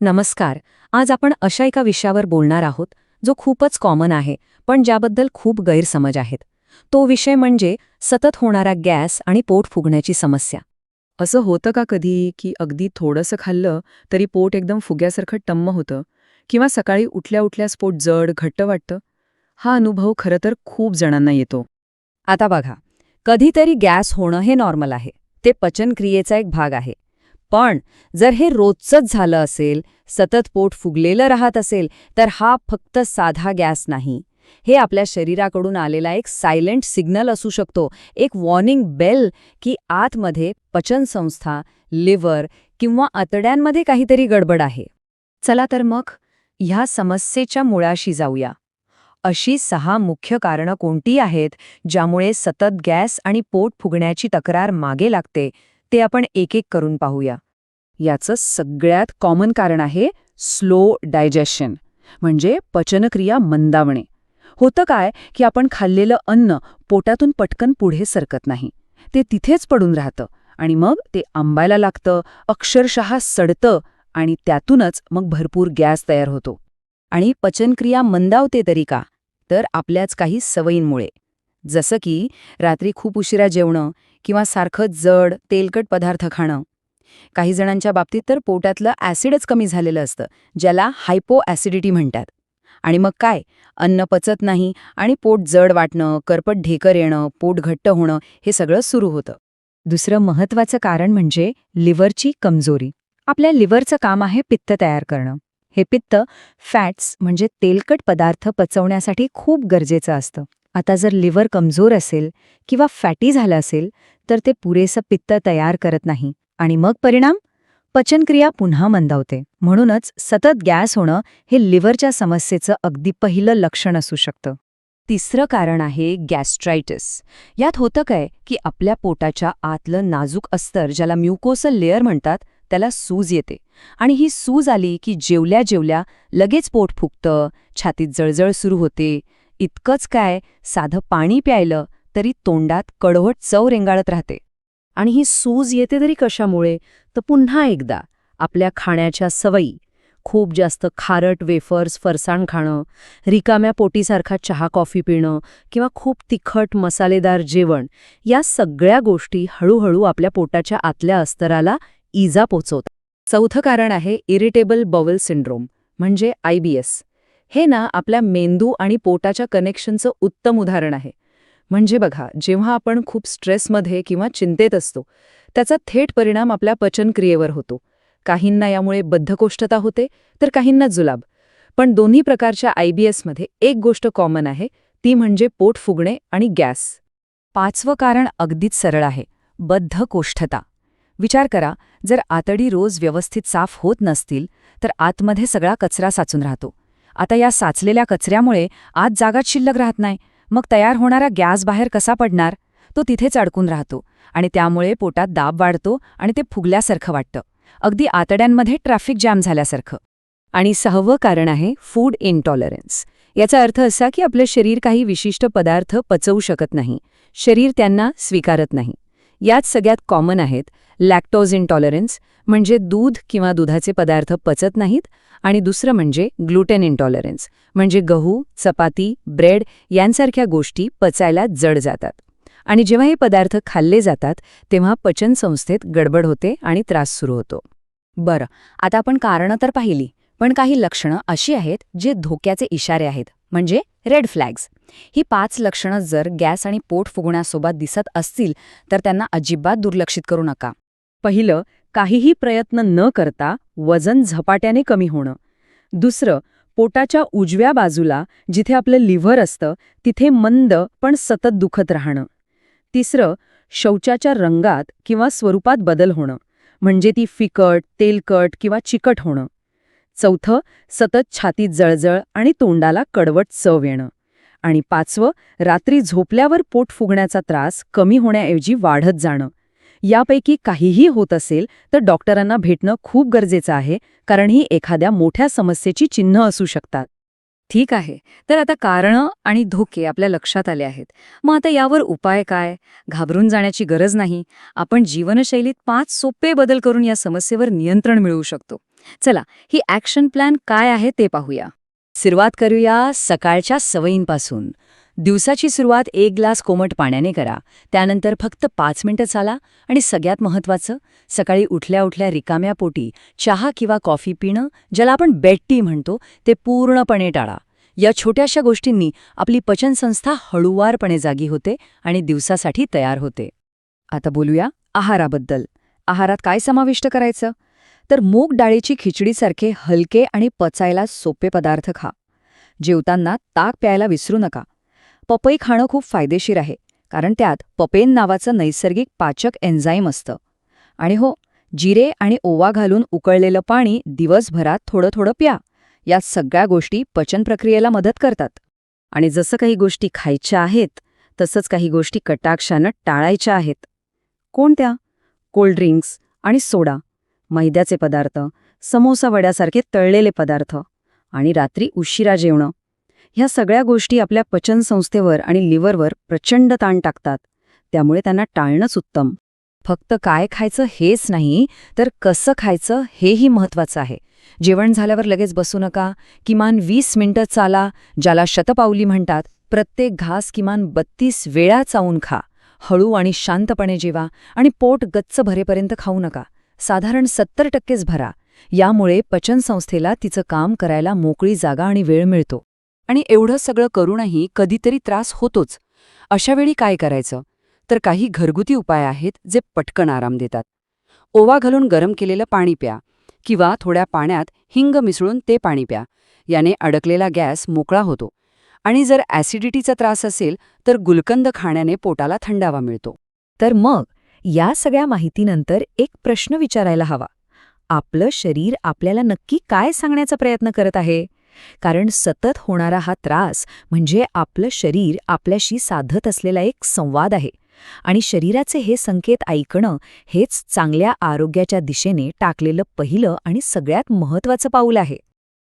नमस्कार. आज आपण अशा एका विषयावर बोलणार आहोत जो खूपच कॉमन आहे, पण ज्याबद्दल खूप गैरसमज आहेत. तो विषय म्हणजे सतत होणारा गॅस आणि पोट फुगण्याची समस्या. असं होतं का कधी की अगदी थोडंसं खाल्लं तरी पोट एकदम फुग्यासारखं टम्म होतं किंवा सकाळी उठल्या उठल्यास पोट जड घट्ट वाटतं? हा अनुभव खरं तर खूप जणांना येतो. आता बघा, कधीतरी गॅस होणं हे नॉर्मल आहे. ते पचनक्रियेचा एक भाग आहे. पण जर हे रोजचंच झालं असेल, सतत पोट फुगलेलं राहत असेल, तर हा फक्त साधा गॅस नाही. हे आपल्या शरीराकडून आलेला एक सायलेंट सिग्नल असू शकतो, एक वॉर्निंग बेल, की आतमध्ये पचनसंस्था, लिव्हर किंवा आतड्यांमध्ये काहीतरी गडबड आहे. चला तर मग ह्या समस्येच्या मुळाशी जाऊया. अशी 6 मुख्य कारणं कोणती आहेत ज्यामुळे सतत गॅस आणि पोट फुगण्याची तक्रार मागे लागते, ते आपण एक-एक करून पाहूया. याचं सगळ्यात कॉमन कारण आहे स्लो डायजेशन, म्हणजे पचनक्रिया मंदावणे. होतं काय की आपण खाल्लेलं अन्न पोटातून पटकन पुढे सरकत नाही. ते तिथेच पडून राहतं आणि मग ते आंबायला लागतं, अक्षरशः सडतं आणि त्यातूनच मग भरपूर गॅस तयार होतो. आणि पचनक्रिया मंदावते तरी का? तर आपल्याच काही सवयींमुळे. जसं की रात्री खूप उशिरा जेवणं किंवा सारखं जड, तेलकट पदार्थ खाणं. काही जणांच्या बाबतीत तर पोटातलं ॲसिडच कमी झालेलं असतं, ज्याला हायपोॲसिडिटी म्हणतात. आणि मग काय? अन्न पचत नाही आणि पोट जड वाटणं, करपट ढेकर येणं, पोट घट्ट होणं हे सगळं सुरू होतं. दुसरं महत्त्वाचं कारण म्हणजे लिव्हरची कमजोरी. आपल्या लिव्हरचं काम आहे पित्त तयार करणं. हे पित्त फॅट्स म्हणजे तेलकट पदार्थ पचवण्यासाठी खूप गरजेचं असतं. आता जर लिव्हर कमजोर असेल किंवा फॅटी झालं असेल, तर ते पुरेसं पित्त तयार करत नाही आणि मग परिणाम? पचनक्रिया पुन्हा मंदावते. म्हणूनच सतत गॅस होणं हे लिव्हरच्या समस्येचं अगदी पहिलं लक्षण असू शकतं. तिसरं कारण आहे गॅस्ट्रायटिस. यात होतं काय की आपल्या पोटाच्या आतलं नाजूक अस्तर, ज्याला म्युकोसल लेयर म्हणतात, त्याला सूज येते. आणि ही सूज आली की जेवल्या जेवल्या लगेच पोट फुगतं, छातीत जळजळ सुरू होते. इतकंच काय, साधं पाणी प्यायलं तरी तोंडात कडवट चव रेंगाळत राहते. आणि ही सूज येते तरी कशामुळे? तर पुन्हा एकदा आपल्या खाण्याच्या सवयी, खूप जास्त खारट वेफर्स, फरसाण खाणं, रिकाम्या पोटीसारखा चहा कॉफी पिणं किंवा खूप तिखट मसालेदार जेवण, या सगळ्या गोष्टी हळूहळू आपल्या पोटाच्या आतल्या अस्तराला इजा पोचवतात. चौथं कारण आहे इरिटेबल बॉवल सिंड्रोम, म्हणजे IBS. हे ना आपल्या मेंदू आणि पोटाच्या कनेक्शनचं उत्तम उदाहरण आहे. म्हणजे बघा, जेव्हा आपण खूप स्ट्रेसमध्ये किंवा चिंतेत असतो, त्याचा थेट परिणाम आपल्या पचनक्रियेवर होतो. काहींना यामुळे बद्धकोष्ठता होते, तर काहींना जुलाब. पण दोन्ही प्रकारच्या IBSमध्ये एक गोष्ट कॉमन आहे, ती म्हणजे पोट फुगणे आणि गॅस. 5वं कारण अगदीच सरळ आहे, बद्धकोष्ठता. विचार करा, जर आतडी रोज व्यवस्थित साफ होत नसतील, तर आतमध्ये सगळा कचरा साचून राहतो. आता या साचलेल्या कचऱ्यामुळे आत जागाच शिल्लक राहत नाही. मग तयार होणारा गॅस बाहेर कसा पडणार? तो तिथेच अडकून राहतो आणि त्यामुळे पोटात दाब वाढतो आणि ते फुगल्यासारखं वाटतं, अगदी आतड्यांमध्ये ट्रॅफिक जॅम झाल्यासारखं. आणि 6वं कारण आहे फूड इंटॉलरन्स. याचा अर्थ असा की आपलं शरीर काही विशिष्ट पदार्थ पचवू शकत नाही, शरीर त्यांना स्वीकारत नाही. यात सगळ्यात कॉमन आहेत लॅक्टोज इंटॉलरन्स, म्हणजे दूध किंवा दुधाचे पदार्थ पचत नाहीत, आणि दुसरं म्हणजे ग्लुटेन इंटॉलरन्स, म्हणजे गहू, चपाती, ब्रेड यांसारख्या गोष्टी पचायला जड जातात. आणि जेव्हा हे पदार्थ खाल्ले जातात, तेव्हा पचनसंस्थेत गडबड होते आणि त्रास सुरू होतो. बरं, आता आपण कारणं तर पाहिली, पण काही लक्षणं अशी आहेत जे धोक्याचे इशारे आहेत, म्हणजे रेड फ्लॅग्स. ही 5 लक्षणं जर गॅस आणि पोट फुगण्यासोबत दिसत असतील, तर त्यांना अजिबात दुर्लक्षित करू नका. पहिलं, काहीही प्रयत्न न करता वजन झपाट्याने कमी होणं. दुसरं, पोटाच्या उजव्या बाजूला जिथे आपलं लिव्हर असतं, तिथे मंद पण सतत दुखत राहणं. तिसरं, शौचाच्या रंगात किंवा स्वरूपात बदल होणं, म्हणजे ती फिकट, तेलकट किंवा चिकट होणं. चौथं, सतत छातीत जळजळ आणि तोंडाला कडवट चव येणं. आणि 5वं, रात्री झोपल्यावर पोट फुगण्याचा त्रास कमी होण्याऐवजी वाढत जाणं. यापैकी काहीही होत असेल तर डॉक्टरांना भेटणं खूप गरजेचं आहे, कारण ही एखाद्या मोठ्या समस्येची चिन्ह असू शकतात. ठीक आहे, तर आता कारणं आणि धोके आपल्या लक्षात आले आहेत. मग आता यावर उपाय काय? घाबरून जाण्याची गरज नाही. आपण जीवनशैलीत 5 सोपे बदल करून या समस्येवर नियंत्रण मिळवू शकतो. चला, ही ॲक्शन प्लॅन काय आहे ते पाहूया. सुरुवात करूया सकाळच्या सवयींपासून. दिवसाची सुरुवात 1 ग्लास कोमट पाण्याने करा. त्यानंतर फक्त 5 मिनिटं चाला आणि सगळ्यात महत्त्वाचं, सकाळी उठल्या उठल्या रिकाम्या पोटी चहा किंवा कॉफी पिणं, ज्याला आपण बेड टी म्हणतो, ते पूर्णपणे टाळा. या छोट्याशा गोष्टींनी आपली पचनसंस्था हळूवारपणे जागी होते आणि दिवसासाठी तयार होते. आता बोलूया आहाराबद्दल. आहारात काय समाविष्ट करायचं? तर मूग डाळीची खिचडीसारखे हलके आणि पचायला सोपे पदार्थ खा. जेवताना ताक प्यायला विसरू नका. पपई खाणं खूप फायदेशीर आहे, कारण त्यात पपेन नावाचं नैसर्गिक पाचक एन्झाईम असतं. आणि हो, जिरे आणि ओवा घालून उकळलेलं पाणी दिवसभरात थोडं थोडं प्या. या सगळ्या गोष्टी पचन प्रक्रियेला मदत करतात. आणि जसं काही गोष्टी खायच्या आहेत, तसंच काही गोष्टी कटाक्षानं टाळायच्या आहेत. कोणत्या? कोल्ड ड्रिंक्स आणि सोडा, मैद्याचे पदार्थ, समोसा वड्यासारखे तळलेले पदार्थ आणि रात्री उशिरा जेवणं. ह्या सगळ्या गोष्टी आपल्या पचनसंस्थेवर आणि लिव्हरवर प्रचंड ताण टाकतात. त्यामुळे त्यांना टाळणंच उत्तम. फक्त काय खायचं हेच नाही, तर कसं खायचं हेही महत्त्वाचं आहे. जेवण झाल्यावर लगेच बसू नका. किमान 20 मिनिटं चाला, ज्याला शतपावली म्हणतात. प्रत्येक घास किमान 32 वेळा चावून खा. हळू आणि शांतपणे जेवा आणि पोट गच्च भरेपर्यंत खाऊ नका. साधारण 70%च भरा. यामुळे पचनसंस्थेला तिचं काम करायला मोकळी जागा आणि वेळ मिळतो. आणि एवढं सगळं करूनही कधीतरी त्रास होतोच. अशावेळी काय करायचं? तर काही घरगुती उपाय आहेत जे पटकन आराम देतात. ओवा घालून गरम केलेलं पाणी प्या किंवा थोड्या पाण्यात हिंग मिसळून ते पाणी प्या. याने अडकलेला गॅस मोकळा होतो. आणि जर ॲसिडिटीचा त्रास असेल तर गुलकंद खाण्याने पोटाला थंडावा मिळतो. तर मग या सगळ्या माहितीनंतर एक प्रश्न विचारायला हवा. आपलं शरीर आपल्याला नक्की काय सांगण्याचा प्रयत्न करत आहे? कारण सतत होणारा हा त्रास म्हणजे आपलं शरीर आपल्याशी साधत असलेला एक संवाद आहे. आणि शरीराचे हे संकेत ऐकणं हेच चांगल्या आरोग्याच्या दिशेने टाकलेलं पहिलं आणि सगळ्यात महत्त्वाचं पाऊल आहे.